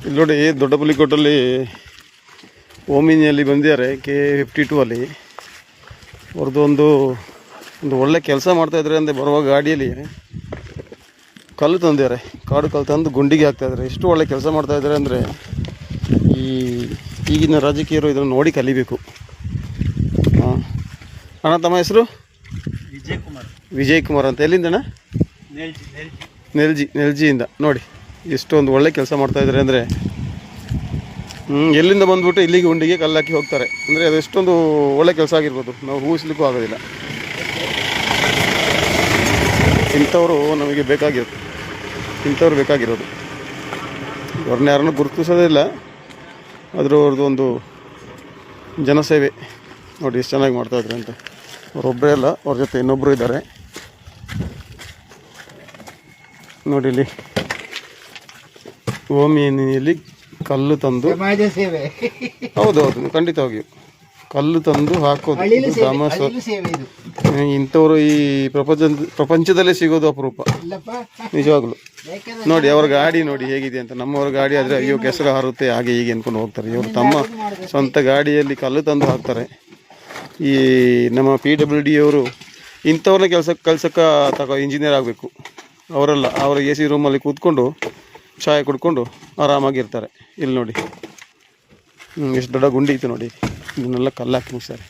ಇಲ್ಲಿ ನೋಡಿ ದೊಡ್ಡಪುಲಿಕೋಟಲ್ಲಿ ಓಮಿನಿಯಲ್ಲಿ ಬಂದಿದ್ದಾರೆ K52 ಅಲ್ಲಿ. ಅವ್ರದ್ದು ಒಂದು ಒಳ್ಳೆ ಕೆಲಸ ಮಾಡ್ತಾಯಿದ್ದಾರೆ ಅಂದರೆ ಬರುವಾಗ ಗಾಡಿಯಲ್ಲಿ ಕಲ್ಲು ತಂದಿದ್ದಾರೆ, ಕಾಡು ಕಲ್ಲು ತಂದು ಗುಂಡಿಗೆ ಹಾಕ್ತಾಯಿದ್ದಾರೆ. ಎಷ್ಟು ಒಳ್ಳೆ ಕೆಲಸ ಮಾಡ್ತಾಯಿದ್ದಾರೆ ಅಂದರೆ ಈಗಿನ ರಾಜಕೀಯರು ಇದನ್ನು ನೋಡಿ ಕಲಿಬೇಕು. ಅಣ್ಣ ತಮ್ಮ ಹೆಸರು ವಿಜಯ್ ಕುಮಾರ್ ಅಂತ. ಎಲ್ಲಿಂದಣ್ಣ? ನೆಲ್ಜಿಯಿಂದ. ನೋಡಿ ಎಷ್ಟೊಂದು ಒಳ್ಳೆ ಕೆಲಸ ಮಾಡ್ತಾಯಿದ್ದಾರೆ ಅಂದರೆ ಎಲ್ಲಿಂದ ಬಂದುಬಿಟ್ಟು ಇಲ್ಲಿಗೆ ಗುಂಡಿಗೆ ಕಲ್ಲಾಕಿ ಹೋಗ್ತಾರೆ ಅಂದರೆ ಅದು ಎಷ್ಟೊಂದು ಒಳ್ಳೆ ಕೆಲಸ ಆಗಿರ್ಬೋದು, ನಾವು ಊಹಿಸ್ಲಿಕ್ಕೂ ಆಗೋದಿಲ್ಲ. ಇಂಥವರು ನಮಗೆ ಬೇಕಾಗಿರೋದು. ಅವ್ರನ್ನ ಯಾರನ್ನೂ ಗುರುತಿಸೋದಿಲ್ಲ, ಆದರೂ ಅವ್ರದ್ದು ಒಂದು ಜನಸೇವೆ ನೋಡಿ ಎಷ್ಟು ಚೆನ್ನಾಗಿ ಮಾಡ್ತಾಯಿದ್ರು ಅಂತ. ಅವರೊಬ್ಬರೇ ಅಲ್ಲ, ಅವ್ರ ಜೊತೆ ಇನ್ನೊಬ್ಬರು ಇದ್ದಾರೆ ನೋಡಿ. ಇಲ್ಲಿ ಓಮಿನಿಯಲ್ಲಿ ಕಲ್ಲು ತಂದು, ಹೌದೌದು ಖಂಡಿತವಾಗಿಯೂ ಕಲ್ಲು ತಂದು ಹಾಕೋದು ಇಂಥವ್ರು ಈ ಪ್ರಪಂಚದಲ್ಲೇ ಸಿಗೋದು ಅಪರೂಪ ನಿಜವಾಗ್ಲು. ನೋಡಿ ಅವರ ಗಾಡಿ ನೋಡಿ ಹೇಗಿದೆ ಅಂತ. ನಮ್ಮವ್ರ ಗಾಡಿ ಆದರೆ ಅಯ್ಯೋ ಕೆಸರು ಹಾರುತ್ತೆ ಹಾಗೆ ಹೀಗೆ ಅಂದ್ಕೊಂಡು ಹೋಗ್ತಾರೆ. ಇವರು ತಮ್ಮ ಸ್ವಂತ ಗಾಡಿಯಲ್ಲಿ ಕಲ್ಲು ತಂದು ಹಾಕ್ತಾರೆ. ಈ ನಮ್ಮ PWD ಅವರು ಇಂಥವ್ರನ್ನ ಕಲ್ಸಕ್ಕೆ ಇಂಜಿನಿಯರ್ ಆಗಬೇಕು. ಅವರಲ್ಲ, ಅವರ AC ರೂಮಲ್ಲಿ ಕೂತ್ಕೊಂಡು ಚಾಯ್ ಕುಡ್ಕೊಂಡು ಆರಾಮಾಗಿರ್ತಾರೆ. ಇಲ್ಲಿ ನೋಡಿ ಎಷ್ಟು ದೊಡ್ಡ ಗುಂಡಿ ಇತ್ತು ನೋಡಿ, ಇದನ್ನೆಲ್ಲ ಕಲ್ಲು ಹಾಕಿ ಮುಗಿಸ್ತಾರೆ.